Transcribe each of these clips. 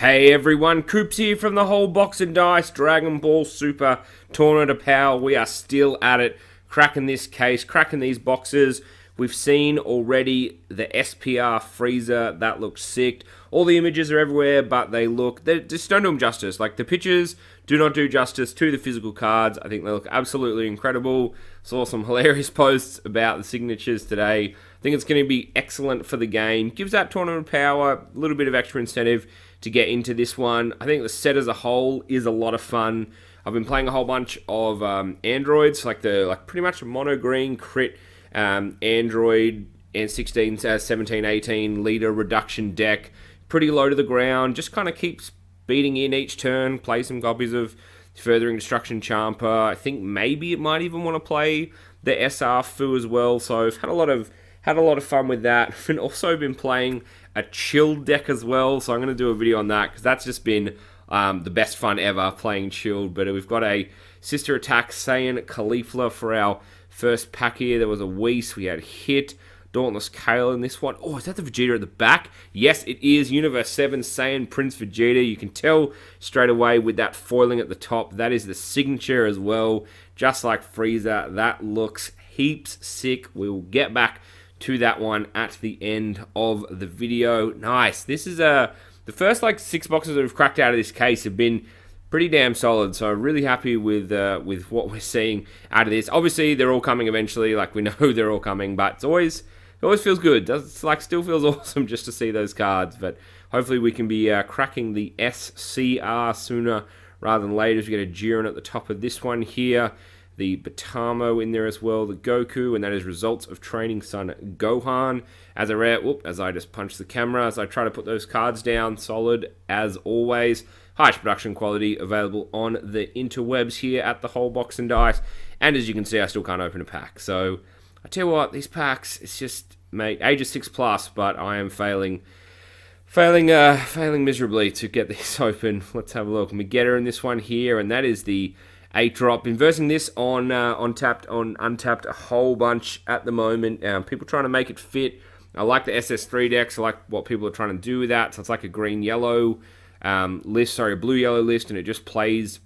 Hey everyone, Coops here from the whole Box and Dice Dragon Ball Super Tournament of Power. We are still at it, cracking this case, cracking these boxes. We've seen already the SPR freezer, that looks sick. All the images are everywhere, but they just don't do them justice. Like, the pictures do not do justice to the physical cards. I think they look absolutely incredible. Saw some hilarious posts about the signatures today. I think it's going to be excellent for the game. Gives that Tournament of Power a little bit of extra incentive to get into this one. I think the set as a whole is a lot of fun. I've been playing a whole bunch of androids, like pretty much a mono green crit android and 16, 17, 18 leader reduction deck. Pretty low to the ground, just kind of keeps beating in each turn. Play some copies of Furthering Destruction Champa. I think maybe it might even want to play the SR Fu as well. So I've had a lot of fun with that. I've also been playing a chilled deck as well, so I'm going to do a video on that because that's just been the best fun ever playing chilled. But we've got a Sister Attack Saiyan Caulifla for our first pack here. There was a Whis, we had Hit, Dauntless Kale in this one. Oh, is that the Vegeta at the back? Yes, it is. Universe 7 Saiyan Prince Vegeta. You can tell straight away with that foiling at the top. That is the signature as well, just like Frieza. That looks heaps sick. We'll get back to that one at the end of the video. Nice. This is the first 6 boxes that we've cracked out of this case have been pretty damn solid, so really happy with what we're seeing out of this. Obviously, they're all coming eventually. Like, we know they're all coming, but it always feels good. Still feels awesome just to see those cards. But hopefully, we can be cracking the SCR sooner rather than later. As we get a Jiren at the top of this one here. The Batamo in there as well, the Goku, and that is Results of Training Son Gohan. As a rare, as I just punched the camera, as I try to put those cards down, solid as always. Highest production quality available on the interwebs here at the whole Box and Dice. And as you can see, I still can't open a pack. So, I tell you what, these packs, it's just, mate, ages 6+, but I am failing miserably to get these open. Let's have a look. Megetta in this one here, and that is the 8-drop. Been versing this on Untapped a whole bunch at the moment. People trying to make it fit. I like the SS3 decks. I like what people are trying to do with that. So it's like a green-yellow list, a blue-yellow list, and it just plays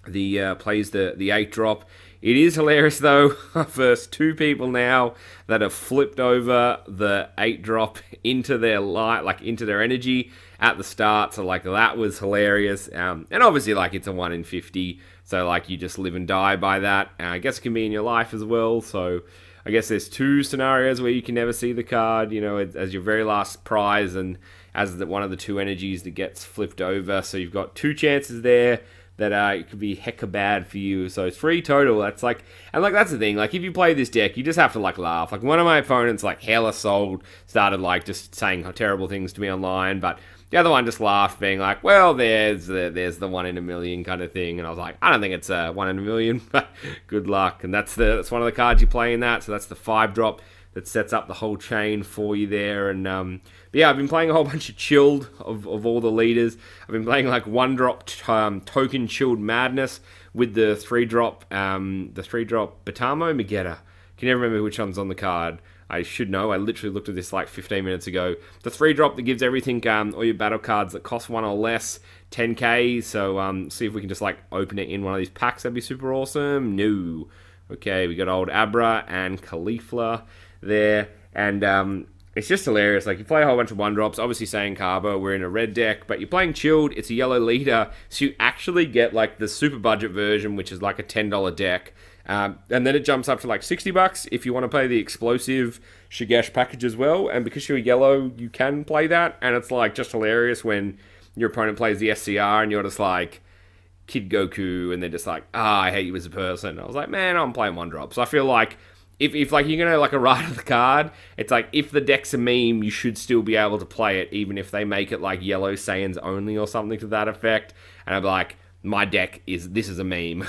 the 8-drop. It is hilarious though. I've versed 2 people now that have flipped over the 8-drop into their light, into their energy at the start. So that was hilarious. And obviously it's a 1 in 50. So you just live and die by that. I guess it can be in your life as well. So I guess there's 2 scenarios where you can never see the card, as your very last prize and as one of the 2 energies that gets flipped over. So you've got 2 chances there that it could be hecka bad for you. So 3 total. That's that's the thing. If you play this deck, you just have to laugh. One of my opponents hella sold, started just saying how terrible things to me online, but the other one just laughed, being well, there's the 1 in a million kind of thing. And I was like, I don't think it's a 1 in a million, but good luck. And that's one of the cards you play in that. So that's the 5-drop that sets up the whole chain for you there. And but yeah, I've been playing a whole bunch of chilled of all the leaders. I've been playing 1-drop token chilled madness with the 3-drop Batamo Megetta. Can never remember which one's on the card. I should know. I literally looked at this 15 minutes ago. The 3-drop that gives everything, all your battle cards that cost 1 or less, 10k. So see if we can just open it in one of these packs. That'd be super awesome. No. Okay, we got old Abra and Caulifla there. And it's just hilarious. You play a whole bunch of 1-drops. Obviously saying Carbo, we're in a red deck. But you're playing chilled. It's a yellow leader. So you actually get the super budget version, which is a $10 deck. And then it jumps up to $60 if you want to play the explosive Shigesh package as well. And because you're yellow, you can play that. And it's just hilarious when your opponent plays the SCR and you're just Kid Goku, and they're just I hate you as a person. I was man, I'm playing 1-drop. So I feel if you're gonna a write of the card, it's if the deck's a meme, you should still be able to play it, even if they make it yellow Saiyans only or something to that effect. And I'm my deck this is a meme.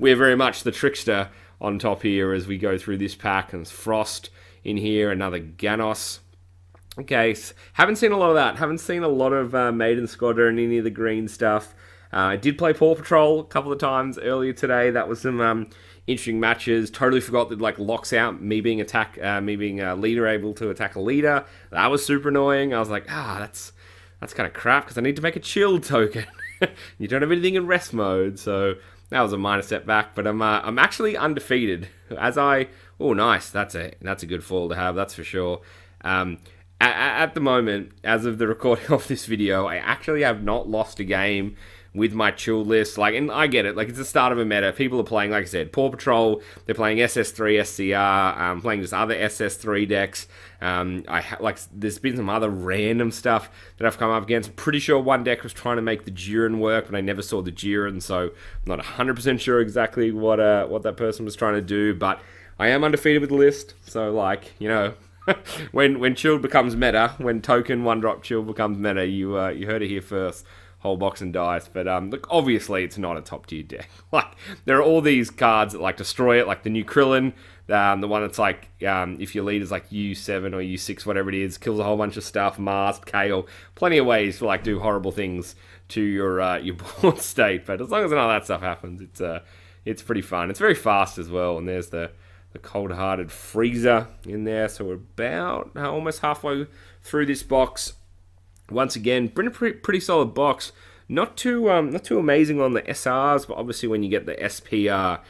We're very much the trickster on top here as we go through this pack. And it's Frost in here, another Ganos. Okay, so haven't seen a lot of that. Haven't seen a lot of Maiden Squadron, any of the green stuff. I did play Paw Patrol a couple of times earlier today. That was some interesting matches. Totally forgot that locks out me being a leader able to attack a leader. That was super annoying. I was that's that's kind of crap because I need to make a chill token. You don't have anything in rest mode, so that was a minor setback. But I'm actually undefeated. Oh, nice. That's a good fall to have. That's for sure. At the moment, as of the recording of this video, I actually have not lost a game with my chill list. Like, and I get it. Like, it's the start of a meta. People are playing, like I said, Paw Patrol. They're playing SS3, SCR. Playing just other SS3 decks. There's been some other random stuff that I've come up against. I'm pretty sure one deck was trying to make the Jiren work, but I never saw the Jiren, so I'm not 100% sure exactly what that person was trying to do. But I am undefeated with the list, so like, you know. when chilled becomes meta, when token 1-drop chill becomes meta, you heard it here first. Whole box and dice. But look, obviously it's not a top tier deck. Like, there are all these cards that like destroy it, like the new Krillin, the one that's like, if your lead is like U7 or U6, whatever it is, kills a whole bunch of stuff, Mask, Kale, plenty of ways to like do horrible things to your board state. But as long as none of that stuff happens, it's pretty fun. It's very fast as well, and there's the cold-hearted Frieza in there. So we're about almost halfway through this box. Once again, pretty solid box. Not too amazing on the SRs, but obviously when you get the SPR,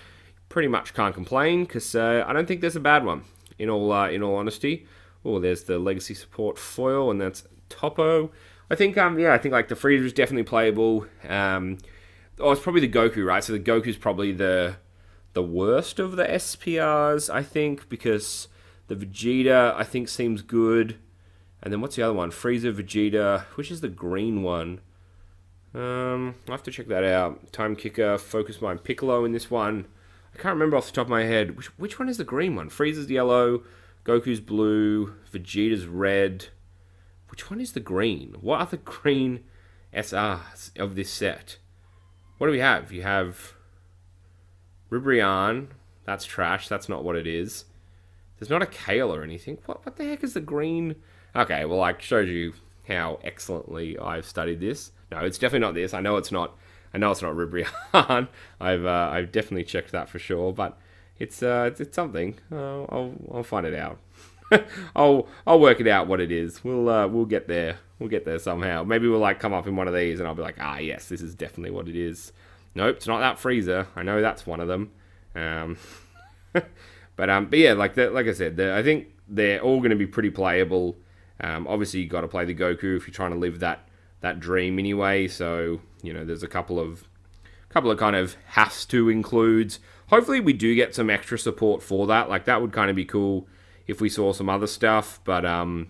pretty much can't complain because I don't think there's a bad one. In all honesty. Oh, there's the Legacy Support foil, and that's Topo. I think like the Frieza is definitely playable. It's probably the Goku, right? So the Goku's probably the worst of the SPRs, I think, because the Vegeta I think seems good. And then what's the other one? Frieza, Vegeta. Which is the green one? I'll have to check that out. Time Kicker, Focus Mind, Piccolo in this one. I can't remember off the top of my head. Which one is the green one? Frieza's yellow, Goku's blue, Vegeta's red. Which one is the green? What are the green SRs of this set? What do we have? You have Ribrianne. That's trash. That's not what it is. There's not a Kale or anything. What the heck is the green? Okay, well, I showed you how excellently I've studied this. No, it's definitely not this. I know it's not Ribrianne. I've definitely checked that for sure, but it's something. I'll find it out. I'll work it out what it is. We'll get there. We'll get there somehow. Maybe we'll like come up in one of these, and I'll be like, yes, this is definitely what it is. Nope, it's not that Frieza. I know that's one of them. But yeah, like I said, I think they're all going to be pretty playable. Obviously, you got to play the Goku if you're trying to live that dream anyway. So you know, there's a couple of kind of has to includes. Hopefully, we do get some extra support for that. Like that would kind of be cool if we saw some other stuff. But I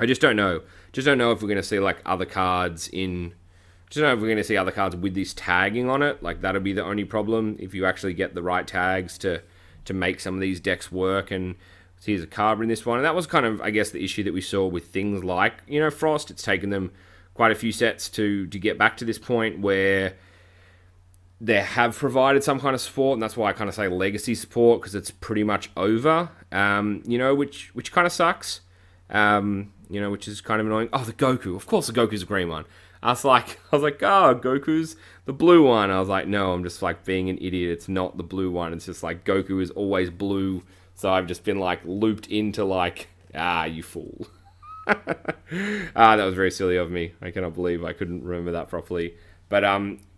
just don't know. Just don't know if we're going to see like other cards in. Just don't know if we're going to see other cards with this tagging on it. Like that'll be the only problem if you actually get the right tags to make some of these decks work. And here's a card in this one. And that was kind of, I guess, the issue that we saw with things like, you know, Frost. It's taken them quite a few sets to get back to this point where they have provided some kind of support. And that's why I kind of say legacy support, because it's pretty much over, you know, which kind of sucks, you know, which is kind of annoying. Oh, the Goku. Of course the Goku's a green one. I was like, Goku's the blue one. I was like, no, I'm just like being an idiot. It's not the blue one. It's just like Goku is always blue. So I've just been like looped into like, you fool. That was very silly of me. I cannot believe I couldn't remember that properly. But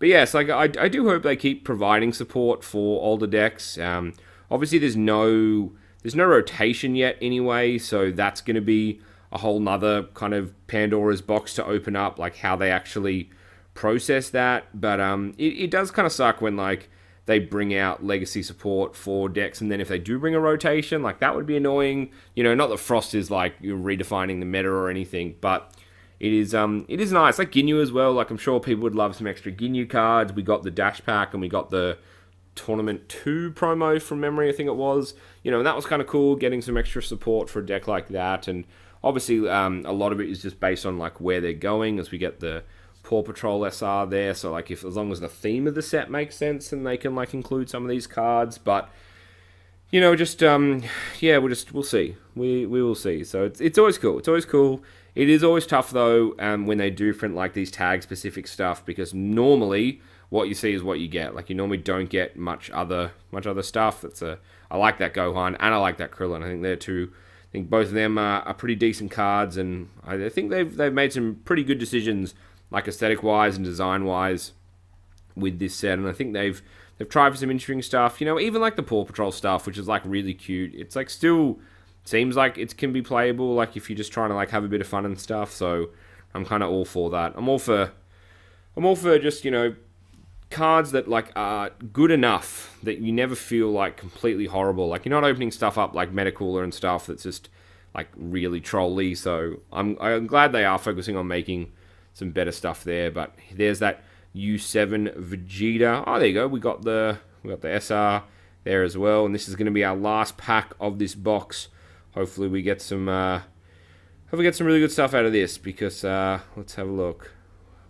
yes, like I do hope they keep providing support for older decks. Obviously there's no rotation yet anyway, so that's going to be a whole nother kind of Pandora's box to open up, like how they actually process that. But it does kind of suck when like they bring out legacy support for decks, and then if they do bring a rotation, like that would be annoying. You know, not that Frost is like you're redefining the meta or anything, but it is nice. Like Ginyu as well. Like I'm sure people would love some extra Ginyu cards. We got the Dash Pack and we got the Tournament 2 promo from memory, I think it was. You know, and that was kind of cool, getting some extra support for a deck like that. And obviously, a lot of it is just based on like where they're going, as we get the Paw Patrol SR there. So like, as long as the theme of the set makes sense, and they can like include some of these cards. But you know, just yeah, we'll see. We will see. So it's always cool. It's always cool. It is always tough though, when they do print like these tag specific stuff, because normally what you see is what you get. Like you normally don't get much other stuff. I like that Gohan and I like that Krillin. I think they're think both of them are pretty decent cards, and I think they've made some pretty good decisions, like aesthetic-wise and design-wise, with this set. And I think they've tried for some interesting stuff. Even like the Paw Patrol stuff, which is like really cute. It's like still seems like it can be playable, like if you're just trying to like have a bit of fun and stuff. So I'm kind of all for that. I'm all for just cards that like are good enough that you never feel like completely horrible. Like you're not opening stuff up like Metacooler and stuff that's just like really trolly. So I'm glad they are focusing on making some better stuff there. But there's that U7 Vegeta. Oh, there you go. We got the SR there as well. And this is going to be our last pack of this box. Hopefully we get some really good stuff out of this, because let's have a look.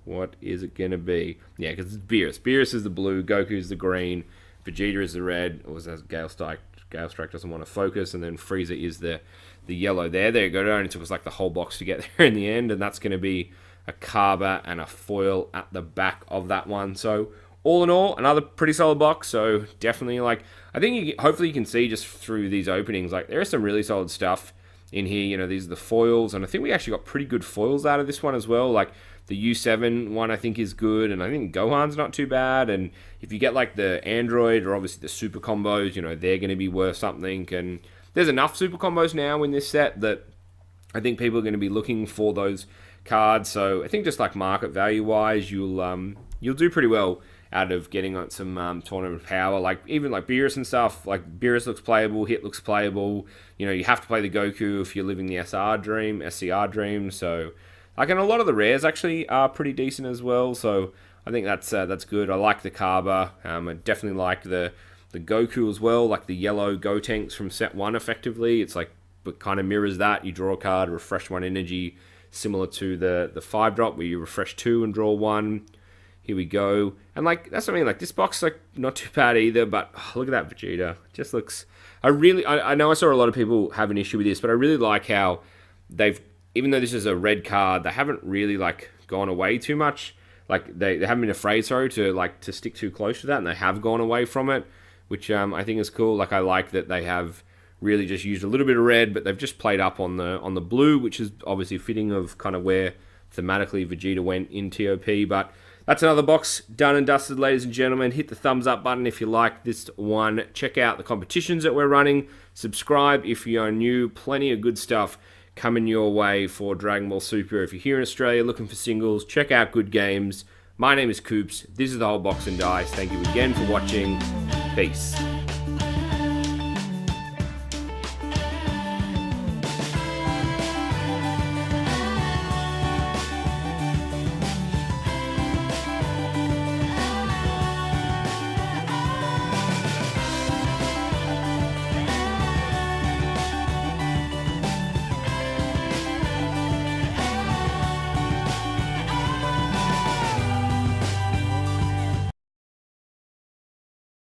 What is it going to be? Yeah, because it's Beerus. Beerus is the blue, Goku is the green, Vegeta is the red. Or was that Gale Strike? Gale Strike doesn't want to focus, and then Frieza is the yellow there. There you go. It only took us like the whole box to get there in the end, and that's going to be a Kaba and a foil at the back of that one. So all in all, another pretty solid box. So definitely, like, I think hopefully you can see just through these openings, like there is some really solid stuff in here. These are the foils, and I think we actually got pretty good foils out of this one as well. Like the U7 one I think is good, and I think Gohan's not too bad. And if you get like the Android or obviously the super combos, they're going to be worth something. And there's enough super combos now in this set that I think people are going to be looking for those cards. So I think just like market value wise, you'll do pretty well out of getting on some tournament power. Like even like Beerus and stuff. Like Beerus looks playable, Hit looks playable. You have to play the Goku if you're living the SCR dream. So like, and a lot of the rares actually are pretty decent as well. So I think that's good. I like the Kaba. I definitely like the Goku as well. Like the yellow Gotenks from set 1 effectively. It's like, but kind of mirrors that. You draw a card, refresh 1 energy, similar to the 5-drop where you refresh 2 and draw 1. Here we go. And like, that's what I mean. Like this box, like not too bad either, but look at that Vegeta. It just looks, I know I saw a lot of people have an issue with this, but I really like how they've, even though this is a red card, they haven't really like gone away too much. Like they haven't been afraid, to stick too close to that, and they have gone away from it, which I think is cool. Like I like that they have really just used a little bit of red, but they've just played up on the blue, which is obviously fitting of kind of where thematically Vegeta went in TOP. But that's another box done and dusted, ladies and gentlemen. Hit the thumbs up button if you like this one. Check out the competitions that we're running. Subscribe if you are new. Plenty of good stuff coming your way for Dragon Ball Super. If you're here in Australia looking for singles, check out Good Games. My name is Coops. This is the whole box and dice. Thank you again for watching. Peace.